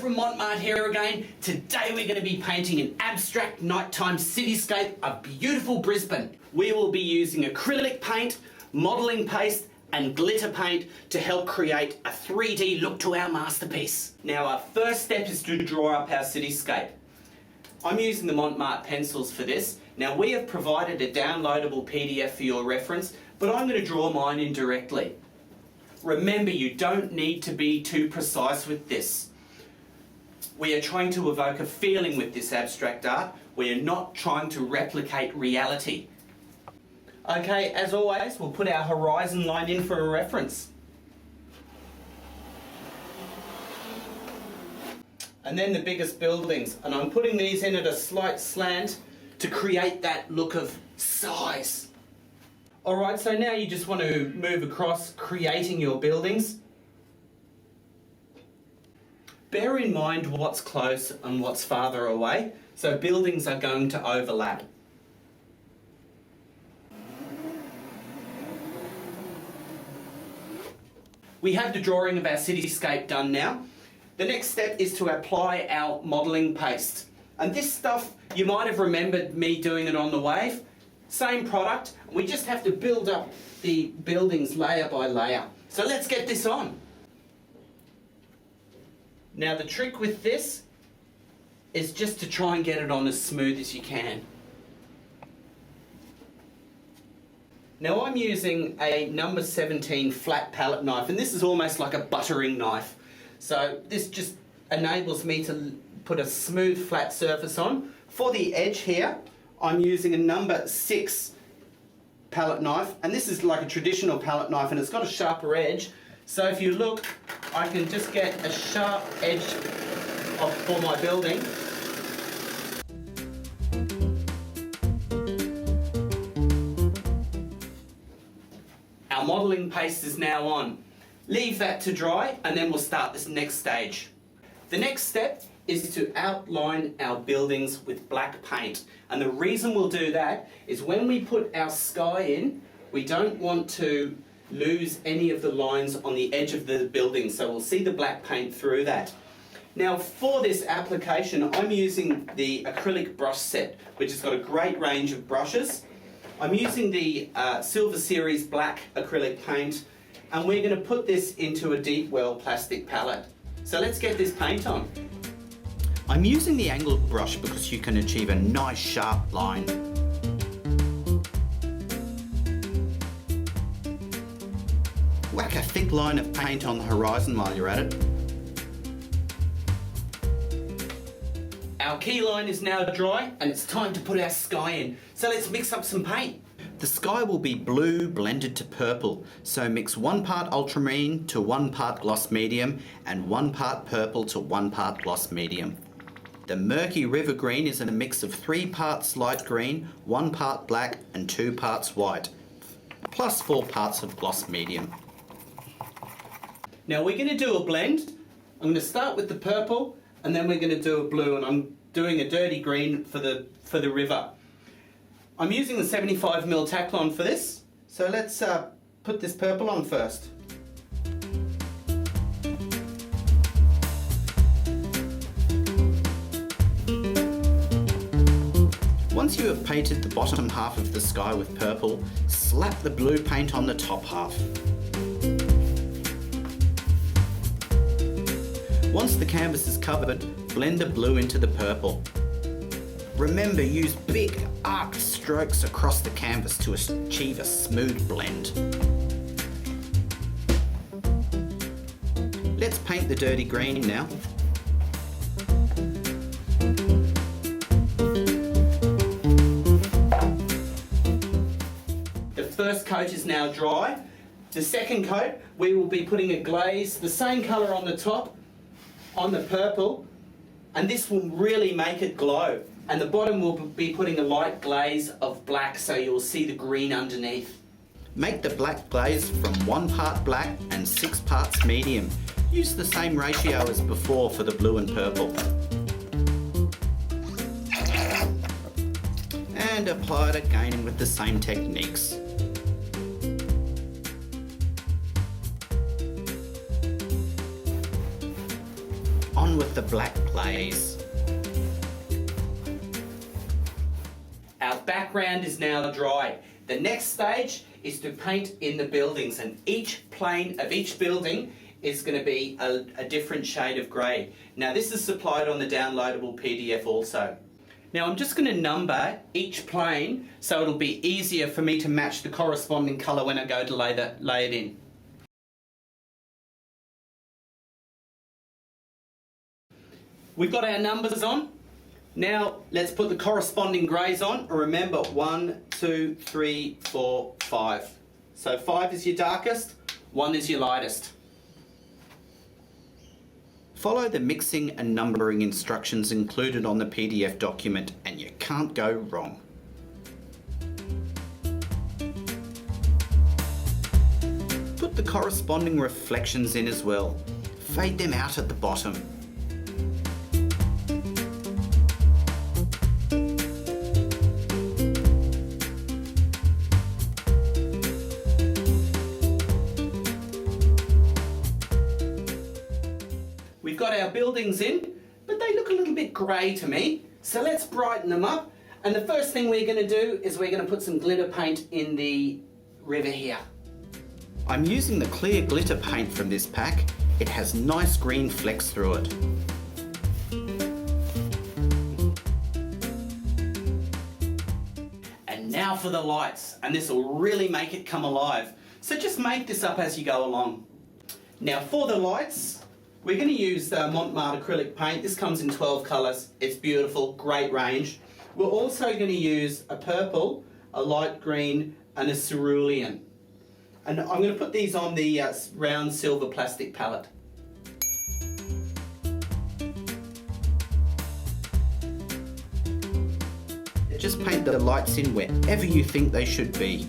from Mont Marte here again. Today we're going to be painting an abstract nighttime cityscape of beautiful Brisbane. We will be using acrylic paint, modelling paste and glitter paint to help create a 3D look to our masterpiece. Now our first step is to draw up our cityscape. I'm using the Mont Marte pencils for this. Now we have provided a downloadable PDF for your reference, but I'm going to draw mine in directly. Remember, you don't need to be too precise with this. We are trying to evoke a feeling with this abstract art. We are not trying to replicate reality. Okay, as always, we'll put our horizon line in for a reference. And then the biggest buildings, and I'm putting these in at a slight slant to create that look of size. Alright, so now you just want to move across creating your buildings. Bear in mind what's close and what's farther away, so buildings are going to overlap. We have the drawing of our cityscape done now. The next step is to apply our modelling paste. And this stuff, you might have remembered me doing it on the wave. Same product, we just have to build up the buildings layer by layer. So let's get this on. Now the trick with this is just to try and get it on as smooth as you can. Now I'm using a number 17 flat palette knife, and this is almost like a buttering knife. So this just enables me to put a smooth flat surface on. For the edge here, I'm using a number 6 palette knife, and this is like a traditional palette knife and it's got a sharper edge. So if you look, I can just get a sharp edge for my building. Our modelling paste is now on. Leave that to dry and then we'll start this next stage. The next step is to outline our buildings with black paint. And the reason we'll do that is when we put our sky in, we don't want to lose any of the lines on the edge of the building, so we'll see the black paint through that. Now for this application, I'm using the acrylic brush set, which has got a great range of brushes. I'm using the Silver Series black acrylic paint, and we're going to put this into a deep well plastic palette. So let's get this paint on. I'm using the angled brush because you can achieve a nice sharp line. Whack a thick line of paint on the horizon while you're at it. Our key line is now dry and it's time to put our sky in. So let's mix up some paint. The sky will be blue blended to purple, so mix 1 part ultramarine to 1 part gloss medium and 1 part purple to 1 part gloss medium. The murky river green is in a mix of 3 parts light green, 1 part black and 2 parts white, plus 4 parts of gloss medium. Now we're going to do a blend. I'm going to start with the purple and then we're going to do a blue, and I'm doing a dirty green for the river. I'm using the 75mm Taklon for this, so let's put this purple on first. Once you have painted the bottom half of the sky with purple, slap the blue paint on the top half. Once the canvas is covered, blend the blue into the purple. Remember, use big arced strokes across the canvas to achieve a smooth blend. Let's paint the dirty green now. The first coat is now dry. The second coat, we will be putting a glaze, the same colour on the top, on the purple, and this will really make it glow. And the bottom will be putting a light glaze of black, so you'll see the green underneath. Make the black glaze from 1 part black and 6 parts medium. Use the same ratio as before for the blue and purple. And apply it again with the same techniques. On on with the black glaze. Our background is now dry. The next stage is to paint in the buildings, and each plane of each building is going to be a different shade of grey. Now this is supplied on the downloadable PDF also. Now I'm just going to number each plane so it'll be easier for me to match the corresponding colour when I go to lay it in. We've got our numbers on. Now let's put the corresponding greys on. Remember, 1, 2, 3, 4, 5. So 5 is your darkest, 1 is your lightest. Follow the mixing and numbering instructions included on the PDF document and you can't go wrong. Put the corresponding reflections in as well. Fade them out at the bottom. We've got our buildings in, but they look a little bit grey to me, so let's brighten them up. And the first thing we're going to do is we're going to put some glitter paint in the river here. I'm using the clear glitter paint from this pack. It has nice green flecks through it. And now for the lights, and this will really make it come alive. So just make this up as you go along. Now for the lights, we're going to use Mont Marte acrylic paint. This comes in 12 colours. It's beautiful, great range. We're also going to use a purple, a light green and a cerulean. And I'm going to put these on the round silver plastic palette. Just paint the lights in wherever you think they should be.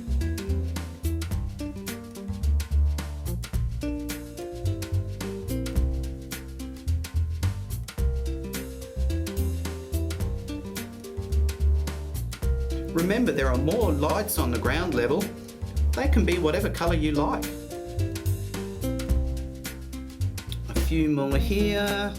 Remember, there are more lights on the ground level. They can be whatever colour you like. A few more here.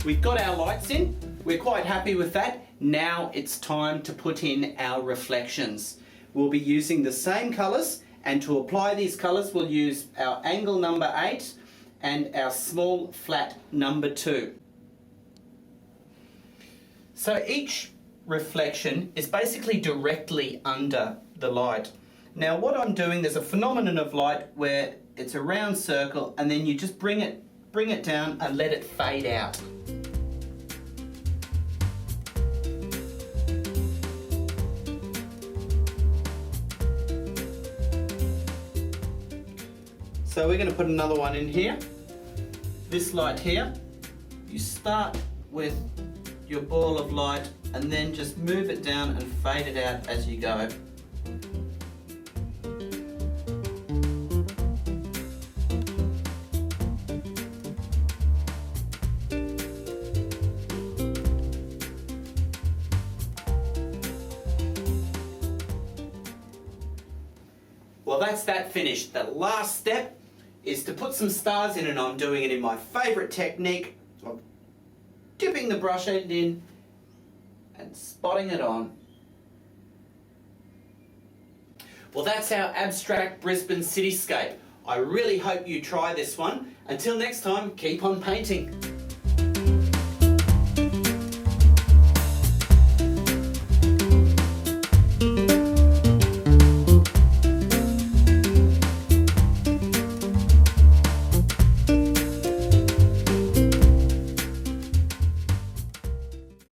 We've got our lights in. We're quite happy with that. Now it's time to put in our reflections. We'll be using the same colours, and to apply these colours we'll use our angle number 8 and our small flat number 2. So each reflection is basically directly under the light. Now what I'm doing, there's a phenomenon of light where it's a round circle and then you just bring it down and let it fade out. So we're going to put another one in here. This light here, you start with your ball of light and then just move it down and fade it out as you go. Well, that's that finished. The last step is to put some stars in, and I'm doing it in my favourite technique of dipping the brush end in and spotting it on. Well, that's our abstract Brisbane cityscape. I really hope you try this one. Until next time, keep on painting.